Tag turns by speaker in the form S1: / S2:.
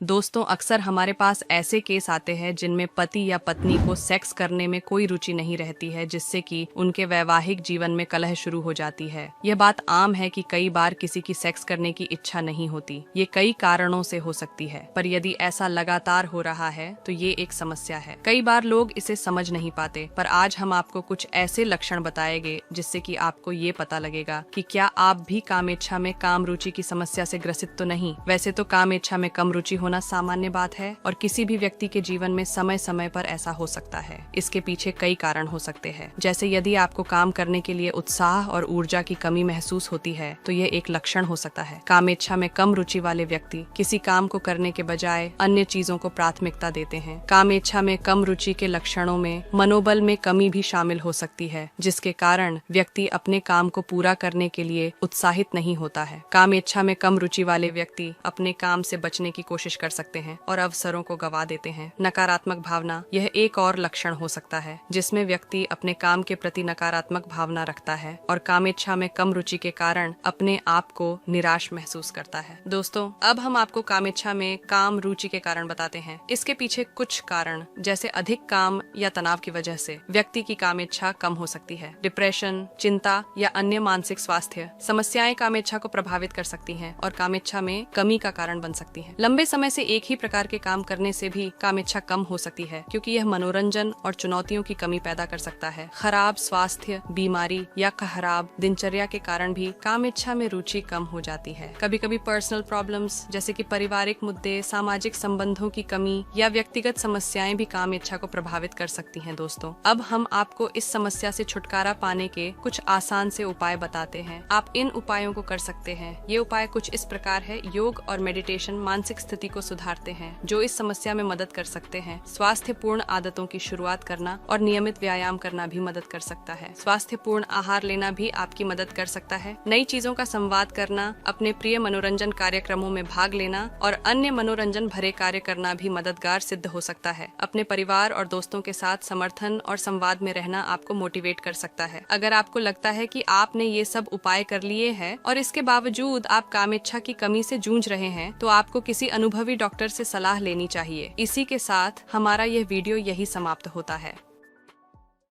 S1: दोस्तों, अक्सर हमारे पास ऐसे केस आते हैं जिनमें पति या पत्नी को सेक्स करने में कोई रुचि नहीं रहती है, जिससे कि उनके वैवाहिक जीवन में कलह शुरू हो जाती है। यह बात आम है कि कई बार किसी की सेक्स करने की इच्छा नहीं होती। ये कई कारणों से हो सकती है, पर यदि ऐसा लगातार हो रहा है तो ये एक समस्या है। कई बार लोग इसे समझ नहीं पाते, पर आज हम आपको कुछ ऐसे लक्षण बताएंगे जिससे कि आपको ये पता लगेगा कि क्या आप भी कामेच्छा में काम रुचि की समस्या से ग्रसित तो नहीं। वैसे तो कामेच्छा में कम रुचि होना सामान्य बात है और किसी भी व्यक्ति के जीवन में समय समय पर ऐसा हो सकता है। इसके पीछे कई कारण हो सकते हैं, जैसे यदि आपको काम करने के लिए उत्साह और ऊर्जा की कमी महसूस होती है तो यह एक लक्षण हो सकता है। कामेच्छा में कम रुचि वाले व्यक्ति किसी काम को करने के बजाय अन्य चीजों को प्राथमिकता देते हैं। कामेच्छा में कम रुचि के लक्षणों में मनोबल में कमी भी शामिल हो सकती है, जिसके कारण व्यक्ति अपने काम को पूरा करने के लिए उत्साहित नहीं होता है। कामेच्छा में कम रुचि वाले व्यक्ति अपने काम से बचने की कोशिश कर सकते हैं और अवसरों को गवा देते हैं। नकारात्मक भावना, यह एक और लक्षण हो सकता है जिसमें व्यक्ति अपने काम के प्रति नकारात्मक भावना रखता है और कामेच्छा में कम रुचि के कारण अपने आप को निराश महसूस करता है। दोस्तों, अब हम आपको कामेच्छा में काम रुचि के कारण बताते हैं। इसके पीछे कुछ कारण, जैसे अधिक काम या तनाव की वजह से व्यक्ति की कामेच्छा कम हो सकती है। डिप्रेशन, चिंता या अन्य मानसिक स्वास्थ्य समस्याएं कामेच्छा को प्रभावित कर सकती हैं और कामेच्छा में कमी का कारण बन सकती हैं। लंबे समय से एक ही प्रकार के काम करने से भी कामेच्छा कम हो सकती है, क्योंकि यह मनोरंजन और चुनौतियों की कमी पैदा कर सकता है। खराब स्वास्थ्य, बीमारी या खराब दिनचर्या के कारण भी कामेच्छा में रुचि कम हो जाती है। कभी कभी पर्सनल प्रॉब्लम्स, जैसे कि पारिवारिक मुद्दे, सामाजिक संबंधों की कमी या व्यक्तिगत समस्याएं भी कामेच्छा को प्रभावित कर सकती हैं। दोस्तों, अब हम आपको इस समस्या से छुटकारा पाने के कुछ आसान से उपाय बताते हैं। आप इन उपायों को कर सकते हैं। ये उपाय कुछ इस प्रकार है। योग और मेडिटेशन मानसिक स्थिति को सुधारते हैं, जो इस समस्या में मदद कर सकते हैं। स्वास्थ्यपूर्ण आदतों की शुरुआत करना और नियमित व्यायाम करना भी मदद कर सकता है। स्वास्थ्यपूर्ण आहार लेना भी आपकी मदद कर सकता है। नई चीजों का संवाद करना, अपने प्रिय मनोरंजन कार्यक्रमों में भाग लेना और अन्य मनोरंजन भरे कार्य करना भी मददगार सिद्ध हो सकता है। अपने परिवार और दोस्तों के साथ समर्थन और संवाद में रहना आपको मोटिवेट कर सकता है। अगर आपको लगता है कि आपने ये सब उपाय कर लिए हैं और इसके बावजूद आप कामेच्छा की कमी से जूझ रहे हैं, तो आपको किसी अनुभवी डॉक्टर से सलाह लेनी चाहिए। इसी के साथ हमारा यह वीडियो यही समाप्त होता है।